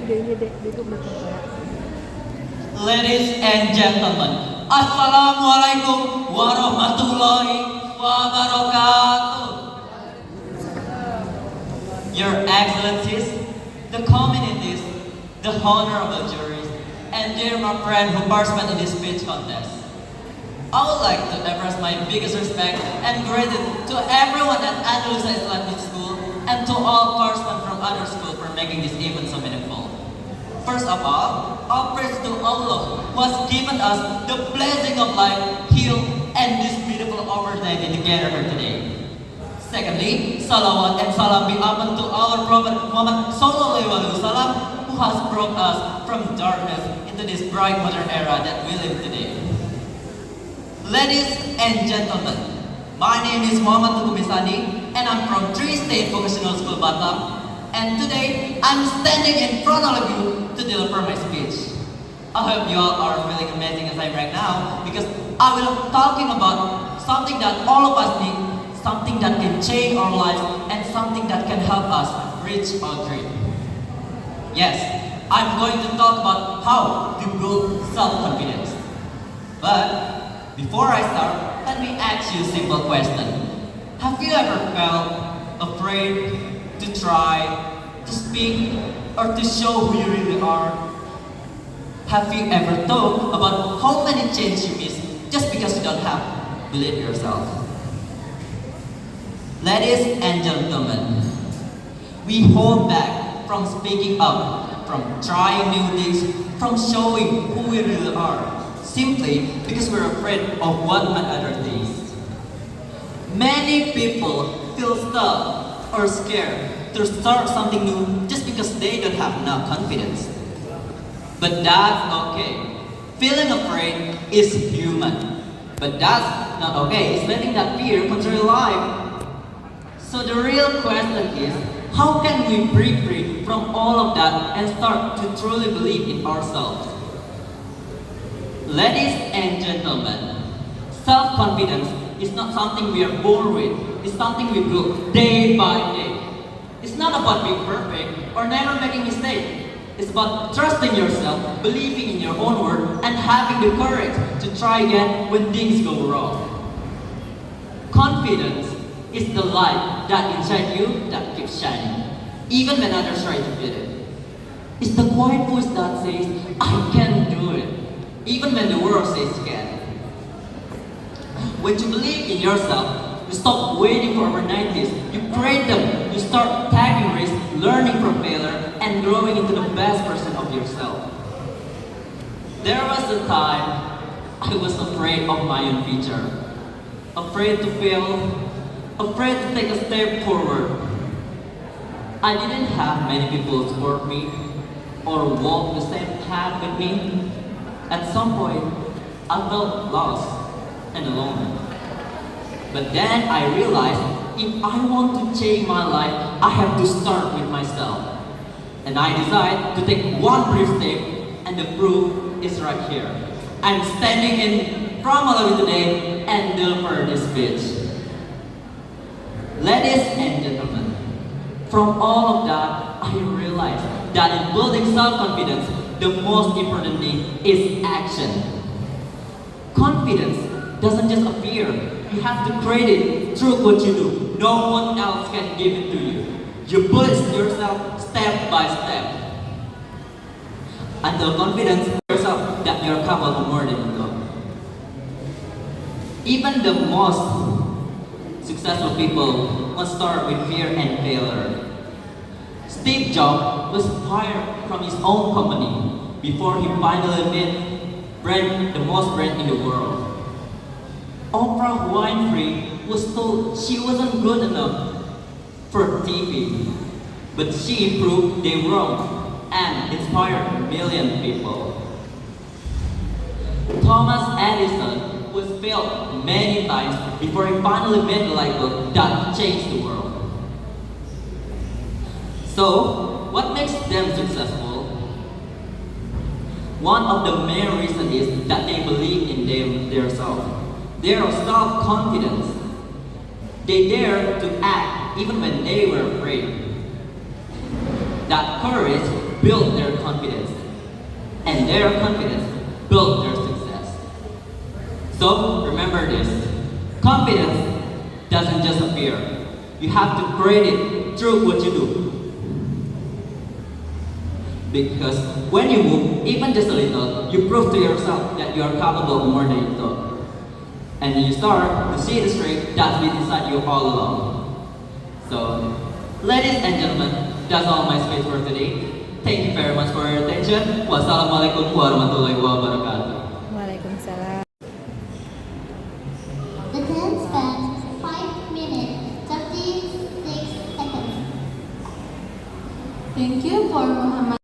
Ladies and gentlemen, Assalamualaikum warahmatullahi wabarakatuh. Your Excellencies, the communities, the honorable juries, and dear my friend who participated in this speech contest. I would like to express my biggest respect and gratitude to everyone at Andalusia Islamic School and to all participants from other schools for making this event so meaningful. First of all praise to Allah who has given us the blessing of life, health, and this beautiful opportunity to gather here today. Secondly, salawat and salam be upon to our Prophet Muhammad Sallallahu Alaihi Wasallam who has brought us from darkness into this bright modern era that we live today. Ladies and gentlemen, my name is Muhammad Tugu Misani and I'm from Tri State Vocational School Batam. And today, I'm standing in front of you to deliver my speech. I hope you all are feeling amazing as I am right now because I will be talking about something that all of us need, something that can change our lives, and something that can help us reach our dream. Yes, I'm going to talk about how to build self-confidence. But before I start, let me ask you a simple question. Have you ever felt afraid to try, to speak, or to show who you really are? Have you ever thought about how many chances you miss just because you don't have belief in yourself? Ladies and gentlemen, we hold back from speaking up, from trying new things, from showing who we really are, simply because we're afraid of what another thinks. Many people feel stuck or scared to start something new just because they don't have enough confidence. But that's okay. Feeling afraid is human. But that's not okay. It's letting that fear control your life. So the real question is, how can we break free from all of that and start to truly believe in ourselves? Ladies and gentlemen, self-confidence is not something we are born with. It's something we build day by day. It's not about being perfect or never making mistakes. It's about trusting yourself, believing in your own word, and having the courage to try again when things go wrong. Confidence is the light that inside you that keeps shining, even when others try to beat it. It's the quiet voice that says, I can do it, even when the world says you can't. When you believe in yourself, you stop waiting for opportunities. You create them. You start taking risks, learning from failure, and growing into the best version of yourself. There was a time I was afraid of my own future. Afraid to fail. Afraid to take a step forward. I didn't have many people support me or walk the same path with me. At some point, I felt lost and alone. But then I realized if I want to change my life, I have to start with myself. And I decided to take one brief step, and the proof is right here. I'm standing in front of you today and deliver this speech. Ladies and gentlemen, from all of that, I realized that in building self-confidence, the most important thing is action. Confidence doesn't just appear. You have to create it through what you do. No one else can give it to you. You build it yourself step by step. Until confidence in yourself that you're capable of more than you know. Even the most successful people must start with fear and failure. Steve Jobs was fired from his own company before he finally made the most brand in the world. Oprah Winfrey was told she wasn't good enough for TV, but she proved they were wrong and inspired million people. Thomas Edison was failed many times before he finally made the light bulb that changed the world. So, what makes them successful? One of the main reasons is that they believe in themselves. Their self-confidence. They dare to act even when they were afraid. That courage built their confidence. And their confidence built their success. So remember this, confidence doesn't just appear. You have to create it through what you do. Because when you move, even just a little, you prove to yourself that you are capable of more than you thought. And you start to see the strength that's been inside you all along. So, ladies and gentlemen, that's all my speech for today. Thank you very much for your attention. Wassalamualaikum warahmatullahi wabarakatuh.